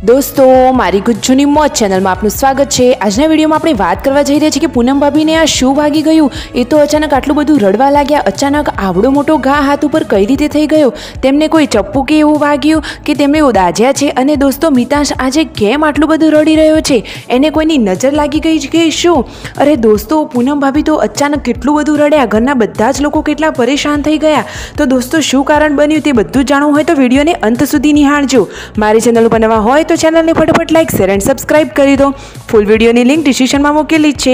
દોસ્તો મારી ગુજ્જુની મોજ ચેનલમાં આપનું સ્વાગત છે। આજના વિડીયોમાં આપણે વાત કરવા જઈ રહ્યા છીએ કે પૂનમ ભાભીને આ શું વાગી ગયું। એ તો અચાનક આટલું બધું રડવા લાગ્યા, અચાનક આવડો મોટો ઘા હાથ ઉપર કઈ રીતે થઈ ગયો, તેમને કોઈ ચપ્પુ કે એવું વાગ્યું કે તેમને દાઝ્યા છે। અને દોસ્તો મિતાંશ આજે કેમ આટલું બધું રડી રહ્યો છે, એને કોઈની નજર લાગી ગઈ કે શું? અરે દોસ્તો પૂનમ ભાભી તો અચાનક કેટલું બધું રડ્યા, ઘરના બધા જ લોકો કેટલા પરેશાન થઈ ગયા। તો દોસ્તો શું કારણ બન્યું તે બધું જ જાણવું હોય તો વિડીયોને અંત સુધી નિહાળજો। મારી ચેનલ ઉપર નવા હોય તો ચેનલને ફટાફટ લાઈક શેર એન્ડ સબસ્ક્રાઇબ કરી દો। ફૂલ વિડીયોની લિંક ડિસ્ક્રિપ્શનમાં મૂકેલી જ છે।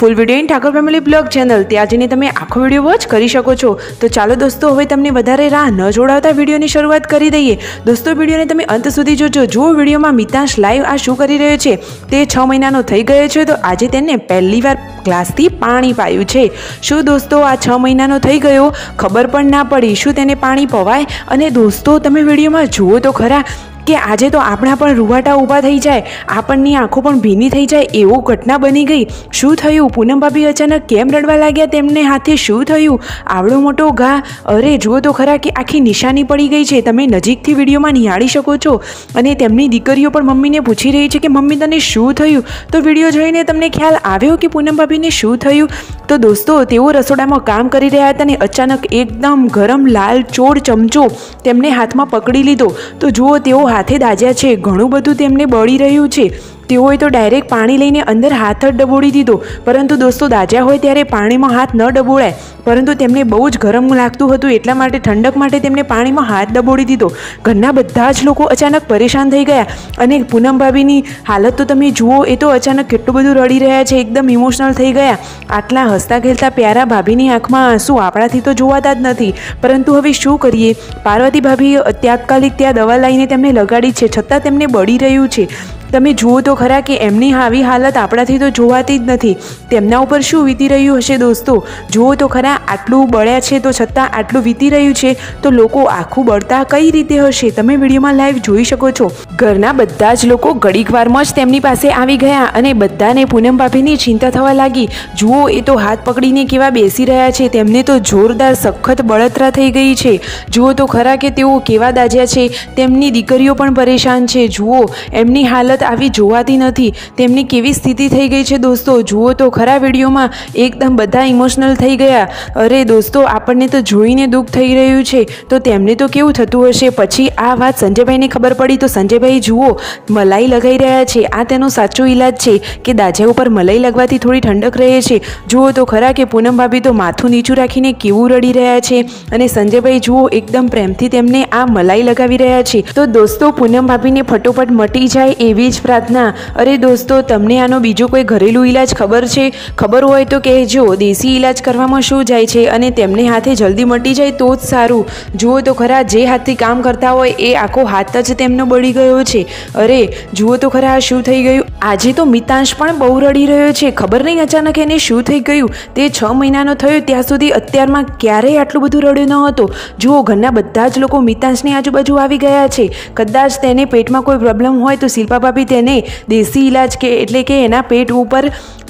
Full video in Thakor family blog channel, ત્યાં જઈને તમે આખો વિડીયો વોચ કરી શકો છો। તો ચાલો દોસ્તો હવે તમને વધારે રાહ ન જોડાવતા વિડીયોની શરૂઆત કરી દઈએ। દોસ્તો વિડીયોને તમે અંત સુધી જોજો। જો વિડીયોમાં મિતાંશ લાઈવ આ શું કરી રહ્યો છે, તે 6 મહિનાનો થઈ ગયો છે, તો આજે તેને પહેલીવાર ગ્લાસથી પાણી પાયું છે। શું દોસ્તો આ 6 મહિનાનો થઈ ગયો, ખબર પણ ના પડી, શું તેને પાણી પવાય? અને દોસ્તો તમે વિડીયોમાં જુઓ તો ખરા કે આજે તો આપણા પણ રૂવાટા ઊભા થઈ જાય, આપણની આંખો પણ ભીની થઈ જાય એવો ઘટના બની ગઈ। શું થયું? પૂનમ ભાભી અચાનક કેમ રડવા લાગ્યા? તેમને હાથે શું થયું? આવડો મોટો ઘા, અરે જુઓ તો ખરા કે આખી નિશાની પડી ગઈ છે, તમે નજીકથી વિડીયોમાં નિહાળી શકો છો। અને તેમની દીકરીઓ પણ મમ્મીને પૂછી રહી છે કે મમ્મી તને શું થયું? તો વિડીયો જોઈને તમને ખ્યાલ આવ્યો કે પૂનમ ભાભીને શું થયું? તો દોસ્તો તેઓ રસોડામાં કામ કરી રહ્યા હતા અને અચાનક એકદમ ગરમ લાલ ચોળ ચમચો તેમને હાથમાં પકડી લીધો। તો જુઓ તેઓ હાથે દાઝ્યા છે, ઘણું બધું તેમને બળી રહ્યું છે। તેઓએ તો ડાયરેક્ટ પાણી લઈને અંદર હાથ જ ડબોળી દીધો, પરંતુ દોસ્તો દાઝ્યા હોય ત્યારે પાણીમાં હાથ ન ડબોળાય, પરંતુ તેમને બહુ જ ગરમ લાગતું હતું એટલા માટે ઠંડક માટે તેમને પાણીમાં હાથ ડબોળી દીધો। ઘરના બધા જ લોકો અચાનક પરેશાન થઈ ગયા અને પૂનમ ભાભીની હાલત તો તમે જુઓ, એ તો અચાનક કેટલું બધું રડી રહ્યા છે, એકદમ ઇમોશનલ થઈ ગયા। આટલા હસતા ખેલતા પ્યારા ભાભીની આંખમાં આંસુ આપણાથી તો જોવાતા જ નથી, પરંતુ હવે શું કરીએ? પાર્વતી ભાભી તાત્કાલિક ત્યાં દવા લાવીને તેમને લગાડી છે, છતાં તેમને બળી રહ્યું છે। તમે જુઓ તો ખરા કે એમની આવી હાલત આપણાથી તો જોવાતી જ નથી, તેમના ઉપર શું વીતી રહ્યું હશે દોસ્તો? જુઓ તો ખરા, આટલું બળ્યા છે તો છતાં આટલું વીતી રહ્યું છે, તો લોકો આખું બળતા કઈ રીતે હશે? તમે વિડીયોમાં લાઈવ જોઈ શકો છો। ઘરના બધા જ લોકો ઘડીક વારમાં જ તેમની પાસે આવી ગયા અને બધાને પૂનમ ભાભીની ચિંતા થવા લાગી। જુઓ એ તો હાથ પકડીને કેવા બેસી રહ્યા છે, તેમને તો જોરદાર સખત બળતરા થઈ ગઈ છે। જુઓ તો ખરા કે તેઓ કેવા દાઝ્યા છે, તેમની દીકરીઓ પણ પરેશાન છે। જુઓ એમની હાલત આવી જોવાતી નથી, તેમની કેવી સ્થિતિ થઈ ગઈ છે દોસ્તો। જુઓ તો ખરા વિડીયોમાં એકદમ બધા ઇમોશનલ થઈ ગયા। અરે દોસ્તો આપણને તો જોઈને દુઃખ થઈ રહ્યું છે, તો તેમને તો કેવું થતું હશે? પછી આ વાત સંજયભાઈને ખબર પડી તો સંજયભાઈ જુઓ મલાઈ લગાવી રહ્યા છે। આ તેનો સાચો ઈલાજ છે કે દાઝ્યા ઉપર મલાઈ લગવાથી થોડી ઠંડક રહે છે। જુઓ તો ખરા કે પૂનમ ભાભી તો માથું નીચું રાખીને કેવું રડી રહ્યા છે અને સંજયભાઈ જુઓ એકદમ પ્રેમથી તેમને આ મલાઈ લગાવી રહ્યા છે। તો દોસ્તો પૂનમ ભાભીને ફટોફટ મટી જાય એવી જ પ્રાર્થના। અરે દોસ્તો તમને આનો બીજો કોઈ ઘરેલું ઈલાજ ખબર છે? ખબર હોય તો કહેજો। દેશી ઈલાજ કરવામાં શું જાય છે અને તેમને હાથે જલ્દી મટી જાય તો જ સારું। જુઓ તો ખરા જે હાથથી કામ કરતા હોય એ આખો હાથ જ તેમનો બળી ગયો છે। અરે જુઓ તો ખરા આ શું થઈ ગયું? આજે તો મિતાંશ પણ બહુ રડી રહ્યો છે, ખબર નહીં અચાનક એને શું થઈ ગયું। તે 6 મહિનાનો થયો ત્યાં સુધી અત્યારમાં ક્યારેય આટલું બધું રડ્યો ન હતો। જુઓ ઘરના બધા જ લોકો મિતાંશની આજુબાજુ આવી ગયા છે। કદાચ તેને પેટમાં કોઈ પ્રોબ્લેમ હોય તો શિલ્પા ભાભી તેને દેશી ઈલાજ કે એટલે કે એના પેટ ઉપર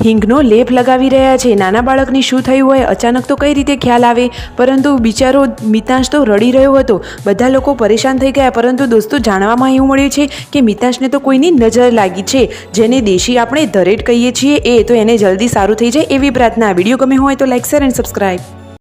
હિંગનો લેપ લગાવી રહ્યા છે। નાના બાળકને શું થયું હોય અચાનક તો કઈ રીતે ખ્યાલ આવે? પરંતુ બિચારો મિતાંશ તો રડી રહ્યો હતો, બધા લોકો પરેશાન થઈ ગયા। પરંતુ દોસ્તો જાણવામાં એવું મળ્યું છે કે મિતાંશને તો કોઈની નજર લાગી છે, જેને દેશી આપણે ધરેટ કહીએ છીએ, એ તો એને જલ્દી સારું થઈ જાય એવી પ્રાર્થના। વિડીયો ગમે હોય તો લાઈક શેર એન્ડ સબસ્ક્રાઈબ।